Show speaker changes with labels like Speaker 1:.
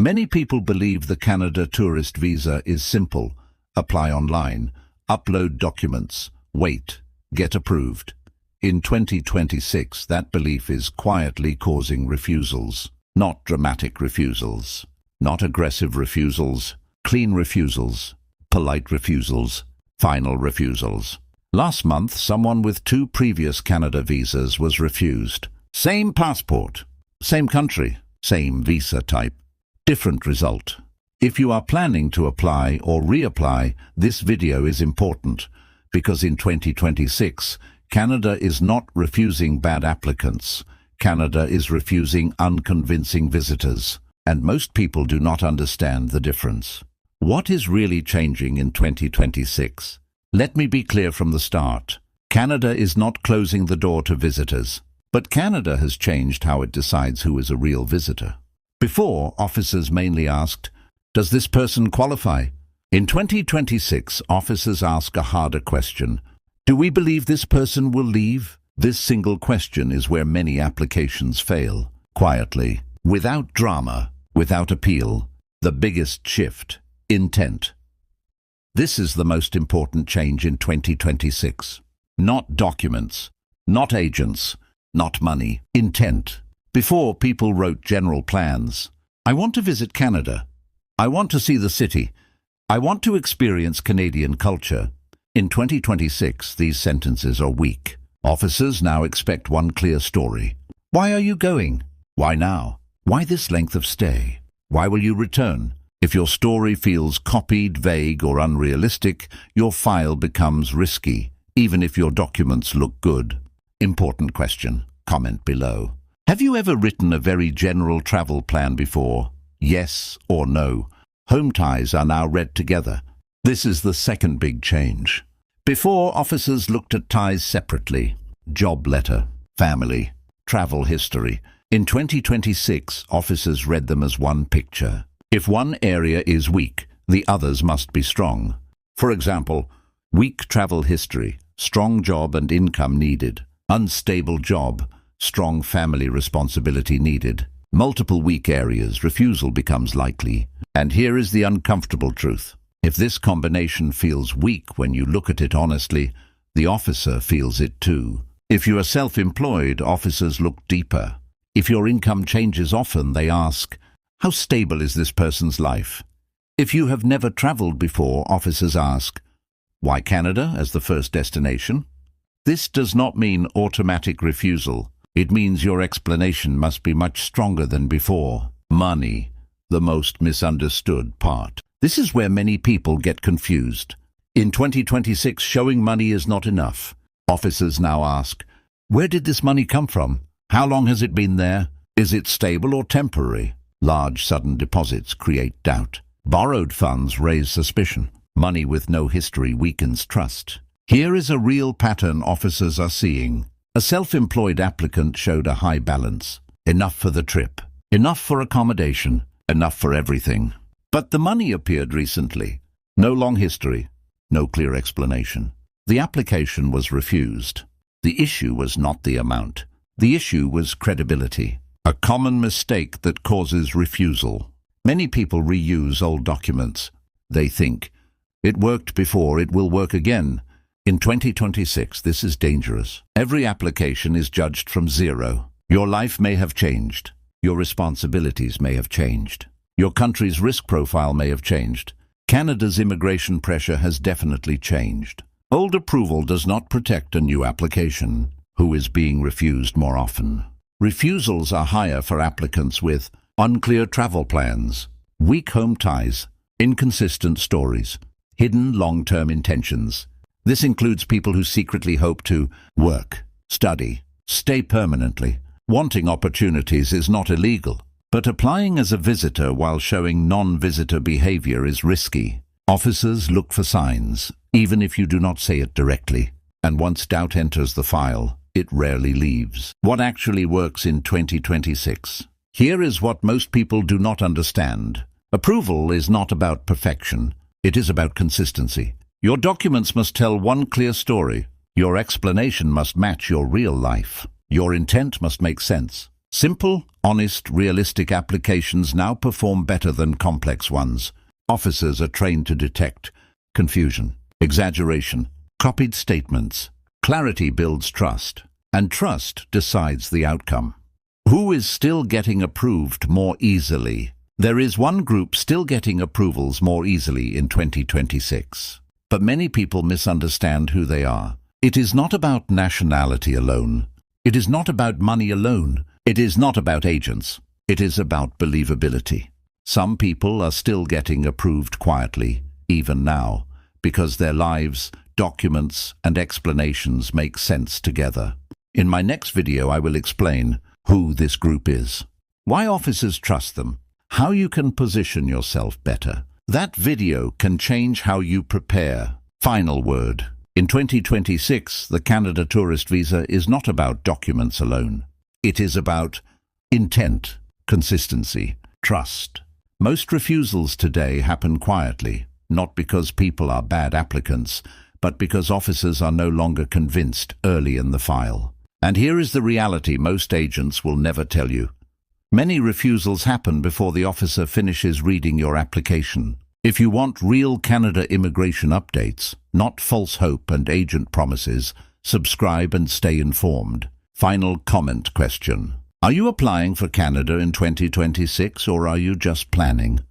Speaker 1: Many people believe the Canada tourist visa is simple. Apply online, upload documents, wait, get approved. In 2026, that belief is quietly causing refusals. Not dramatic refusals, not aggressive refusals, clean refusals, polite refusals, final refusals. Last month, someone with 2 previous Canada visas was refused. Same passport, same country, same visa type, different result. If you are planning to apply or reapply, this video is important because in 2026, Canada is not refusing bad applicants. Canada is refusing unconvincing visitors, and most people do not understand the difference. What is really changing in 2026? Let me be clear from the start. Canada is not closing the door to visitors, but Canada has changed how it decides who is a real visitor. Before, officers mainly asked, "Does this person qualify?" In 2026, officers ask a harder question. Do we believe this person will leave? This single question is where many applications fail. Quietly, without drama, without appeal. The biggest shift: intent. This is the most important change in 2026. Not documents, not agents, not money. Intent. Before, people wrote general plans. I want to visit Canada. I want to see the city. I want to experience Canadian culture. In 2026, these sentences are weak. Officers now expect one clear story. Why are you going? Why now? Why this length of stay? Why will you return? If your story feels copied, vague, or unrealistic, your file becomes risky, even if your documents look good. Important question. Comment below. Have you ever written a very general travel plan before? Yes or no? Home ties are now read together. This is the second big change. Before, officers looked at ties separately. Job letter, family, travel history. In 2026, officers read them as one picture. If one area is weak, the others must be strong. For example, weak travel history, strong job and income needed. Unstable job, strong family responsibility needed. Multiple weak areas, refusal becomes likely. And here is the uncomfortable truth. If this combination feels weak when you look at it honestly, the officer feels it too. If you are self-employed, officers look deeper. If your income changes often, they ask, how stable is this person's life? If you have never traveled before, officers ask, why Canada as the first destination? This does not mean automatic refusal. It means your explanation must be much stronger than before. Money, the most misunderstood part. This is where many people get confused. In 2026, showing money is not enough. Officers now ask, where did this money come from? How long has it been there? Is it stable or temporary? Large sudden deposits create doubt. Borrowed funds raise suspicion. Money with no history weakens trust. Here is a real pattern officers are seeing. A self-employed applicant showed a high balance. Enough for the trip. Enough for accommodation. Enough for everything. But the money appeared recently. No long history. No clear explanation. The application was refused. The issue was not the amount. The issue was credibility. A common mistake that causes refusal. Many people reuse old documents. They think, it worked before, it will work again. In 2026, this is dangerous. Every application is judged from zero. Your life may have changed. Your responsibilities may have changed. Your country's risk profile may have changed. Canada's immigration pressure has definitely changed. Old approval does not protect a new application, who is being refused more often. Refusals are higher for applicants with unclear travel plans, weak home ties, inconsistent stories, hidden long-term intentions. This includes people who secretly hope to work, study, stay permanently. Wanting opportunities is not illegal, but applying as a visitor while showing non-visitor behavior is risky. Officers look for signs, even if you do not say it directly. And once doubt enters the file, it rarely leaves. What actually works in 2026? Here is what most people do not understand. Approval is not about perfection. It is about consistency. Your documents must tell one clear story. Your explanation must match your real life. Your intent must make sense. Simple, honest, realistic applications now perform better than complex ones. Officers are trained to detect confusion, exaggeration, copied statements. Clarity builds trust, and trust decides the outcome. Who is still getting approved more easily? There is one group still getting approvals more easily in 2026. But many people misunderstand who they are. It is not about nationality alone. It is not about money alone. It is not about agents. It is about believability. Some people are still getting approved quietly, even now, because their lives, documents, and explanations make sense together. In my next video, I will explain who this group is, why officers trust them, how you can position yourself better. That video can change how you prepare. Final word. In 2026, the Canada Tourist Visa is not about documents alone. It is about intent, consistency, trust. Most refusals today happen quietly, not because people are bad applicants, but because officers are no longer convinced early in the file. And here is the reality most agents will never tell you. Many refusals happen before the officer finishes reading your application. If you want real Canada immigration updates, not false hope and agent promises, subscribe and stay informed. Final comment question. Are you applying for Canada in 2026 or are you just planning?